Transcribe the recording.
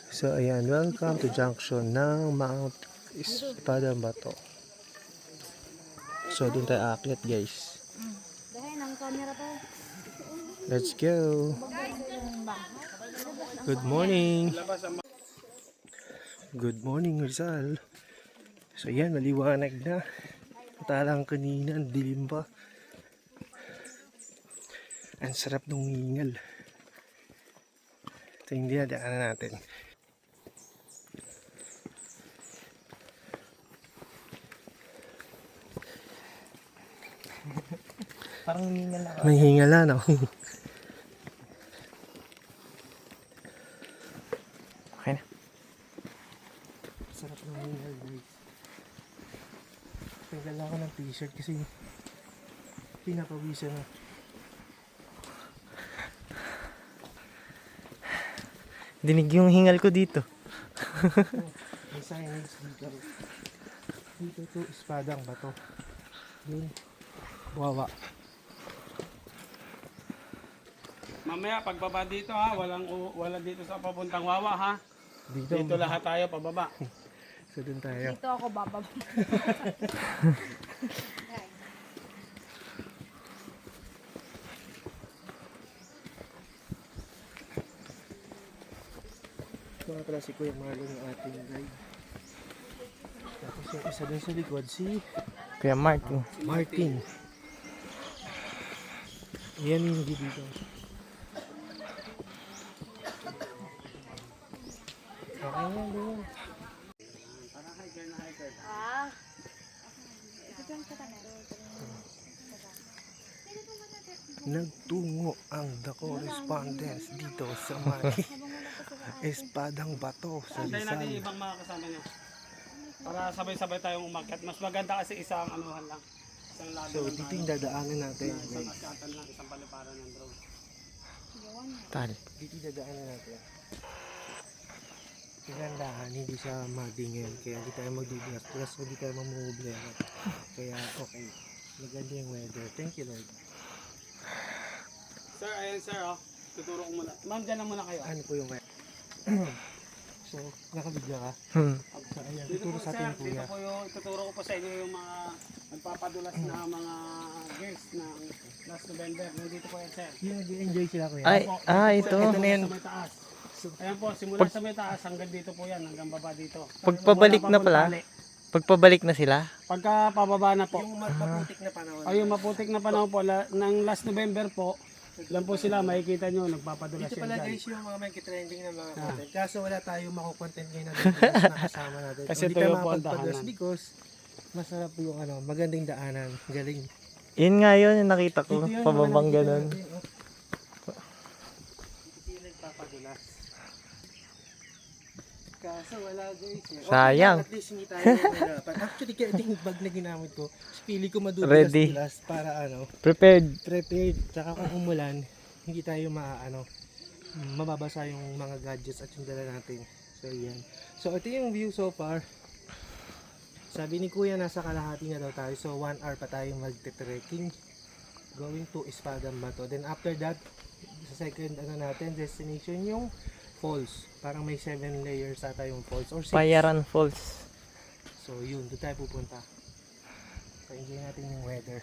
So ayan, welcome to junction ng Mount Espadambato. So doon tayo aakyat guys. Dahil ang camera to. Let's go. Good morning. Good morning Rizal. So ayan, maliwanag na. Talang kanina, ang dilim pa. Ang sarap ng hingal. Ito yung dinadaanan natin. Parang hiningal na. May hingal na, no? Okay na. Sarap ng hingal, guys. Tanggal ako ng t-shirt kasi pinapawisan na. Dinig yung hingal ko dito. May signage dito. Dito to, Espadambato. Doon, Wawa. Mamaya pagbaba dito ha, wala dito sa papuntang Wawa ha. Dito lahat tayo pababa. So doon tayo. Dito ako bababa. Ito nga pala si Kuya Marlon yung ating guide. Tapos yung isa dun sa likod, si Kuya Martin. Martin. Ayan yung dito. Okay yan doon. Ah. Nagtungo ang The Correspondence dito sa Maki Espadambato sa Antayin natin yung Rizal. ibang mga kasama niya. Para sabay-sabay tayong umakyat. Mas maganda kasi isang anuhan lang. Isang lado So dito yung dadaanan natin isang guys. akyatan lang, isang paliparan ng drone. Tal. Dito yung dadaanan natin. Tinandahan, hindi siya madingin. Kaya hindi tayo magdidiyak. Plus hindi tayo mamumblema. Kaya okay. Maganda yung weather. Thank you Lord. Sir, ayan sir oh. Tuturo ko muna. Ma'am, dyan lang muna kayo. Ano po yung weather? So, nakabigla ka? So, ayan, Dito tuturo po sa sir, atin dito kuya. po yung tuturo ko po sa inyo yung mga nagpapadulas na mga girls ng last November. Nandito po yan sir. Yung nag-enjoy sila kuya. Ay, Po, ito. Ito na yan. Sa may taas. Ayan po, simula sa may taas hanggang dito po yan, hanggang baba dito. Pagpabalik Wala na pa pala. pong tali. Pagpabalik na sila. Pagka pababa na po. Yung maputik na panahon. Ay, yung maputik na panahon po, ng last November po, lang po sila, makikita nyo, nagpapadulas Dito yan pala dyan. guys yung mga may trending ng mga content. Kaso wala tayong makukontent ngayon na videos na kasama natin. Kasi Hindi ito tayo yung po ang makapagpadulas daanan. because masarap po yung magandang daanan. Galing. Yun nga yun yung nakita ko. Dito yun, Pababang mga nakikita ganun. natin, oh. Dito yung nagpapadulas. Kaso wala guys. Okay, Sayang. at least hindi tayo mahirapan. Actually, kaya yung bag na ginamit ko, pili ko Ready. madudulas para Prepared. prepared. Tsaka kung umulan, hindi tayo mababasa yung mga gadgets at yung dala natin. So, yan. So, ito yung view so far. Sabi ni Kuya, nasa kalahati na daw tayo. So, 1 hour pa tayo magte-trekking going to Espadambato. Then, after that, sa second natin, destination yung falls. Parang may 7 layers ata yung falls. Or 6. Payaran Falls. So, yun. Doon tayo pupunta. So, enjoy natin yung weather.